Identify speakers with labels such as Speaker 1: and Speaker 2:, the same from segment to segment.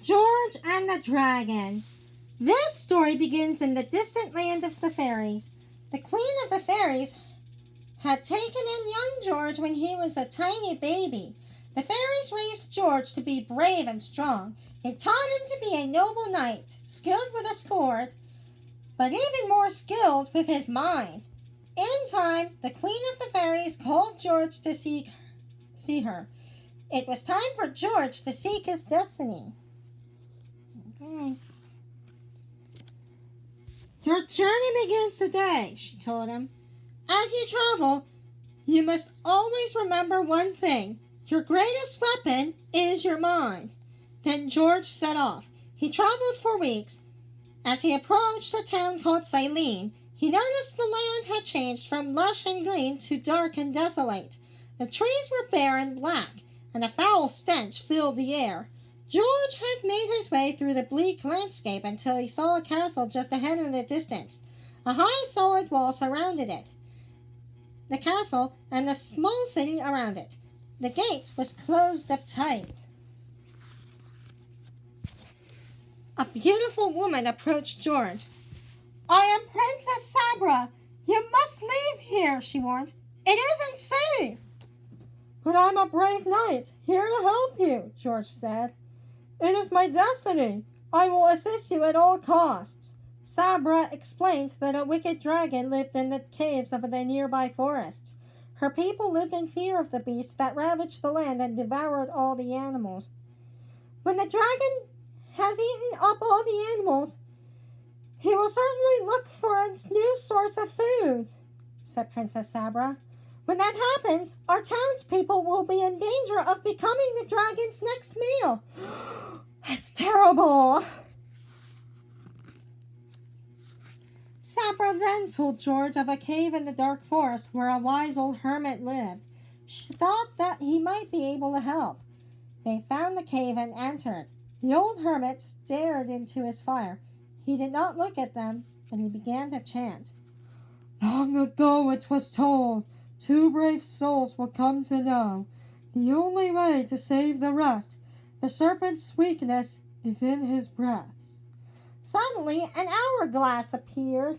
Speaker 1: George and the Dragon. This story begins in the distant land of the fairies. The Queen of the Fairies had taken in young George when he was a tiny baby. The fairies raised George to be brave and strong. They taught him to be a noble knight, skilled with a sword, but even more skilled with his mind. In time, the Queen of the Fairies called George to see her. It was time for George to seek his destiny. Okay. Your journey begins today, she told him. As you travel, you must always remember one thing. Your greatest weapon is your mind. Then George set off. He traveled for weeks. As he approached a town called Silene, he noticed the land had changed from lush and green to dark and desolate. The trees were bare and black, and a foul stench filled the air. George had made his way through the bleak landscape until he saw a castle just ahead in the distance. A high solid wall surrounded it, the castle, and the small city around it. The gate was closed up tight. A beautiful woman approached George. I am Princess Sabra. You must leave here, she warned. It isn't safe. But I'm a brave knight, here to help you, George said. It is my destiny. I will assist you at all costs. Sabra explained that a wicked dragon lived in the caves of the nearby forest. Her people lived in fear of the beast that ravaged the land and devoured all the animals. When the dragon has eaten up all the animals, he will certainly look for a new source of food, said Princess Sabra. When that happens, our townspeople will be in danger of becoming the dragon's next meal. It's terrible. Sabra then told George of a cave in the dark forest where a wise old hermit lived. She thought that he might be able to help. They found the cave and entered. The old hermit stared into his fire. He did not look at them, but he began to chant. Long ago it was told, 2 brave souls will come to know the only way to save the rest. The serpent's weakness is in his breaths. Suddenly, an hourglass appeared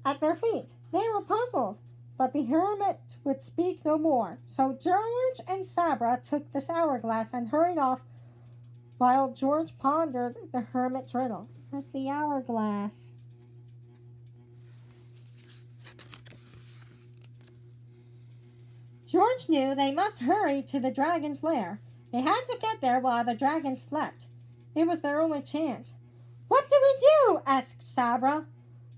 Speaker 1: at their feet. They were puzzled, but the hermit would speak no more. So George and Sabra took this hourglass and hurried off while George pondered the hermit's riddle. Where's the hourglass? George knew they must hurry to the dragon's lair. They had to get there while the dragon slept. It was their only chance. What do we do? Asked Sabra.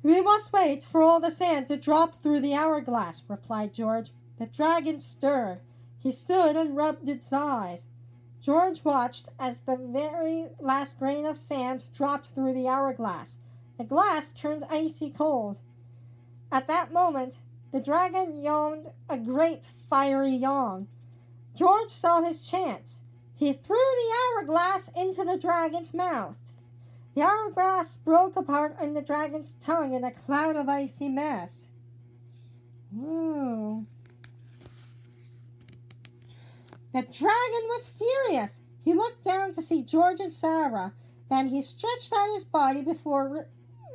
Speaker 1: We must wait for all the sand to drop through the hourglass, replied George. The dragon stirred. He stood and rubbed its eyes. George watched as the very last grain of sand dropped through the hourglass. The glass turned icy cold. At that moment, the dragon yawned a great fiery yawn. George saw his chance. He threw the hourglass into the dragon's mouth. The hourglass broke apart on the dragon's tongue in a cloud of icy mist. Ooh. The dragon was furious. He looked down to see George and Sabra. Then he stretched out his body before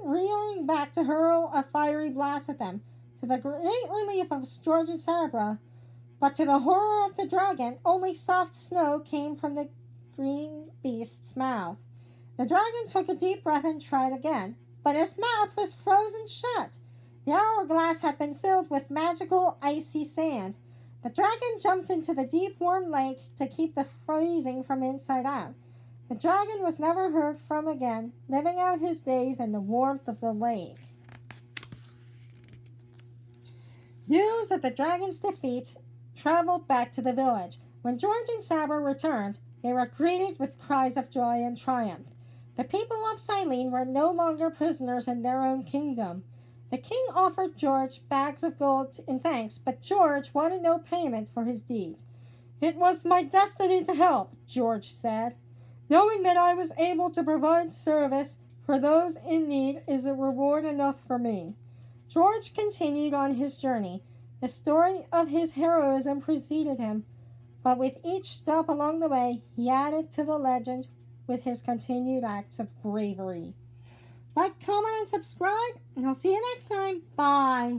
Speaker 1: rearing back to hurl a fiery blast at them. To the great relief of George and Sabra, but to the horror of the dragon, only soft snow came from the green beast's mouth. The dragon took a deep breath and tried again, but his mouth was frozen shut. The hourglass had been filled with magical icy sand. The dragon jumped into the deep warm lake to keep the freezing from inside out. The dragon was never heard from again, living out his days in the warmth of the lake. News of the dragon's defeat traveled back to the village. When George and Sabra returned, they were greeted with cries of joy and triumph. The people of Silene were no longer prisoners in their own kingdom. The king offered George bags of gold in thanks, but George wanted no payment for his deeds. It was my destiny to help, George said. Knowing that I was able to provide service for those in need is a reward enough for me. George continued on his journey. The story of his heroism preceded him, but with each stop along the way, he added to the legend with his continued acts of bravery. Like, comment, and subscribe, and I'll see you next time. Bye.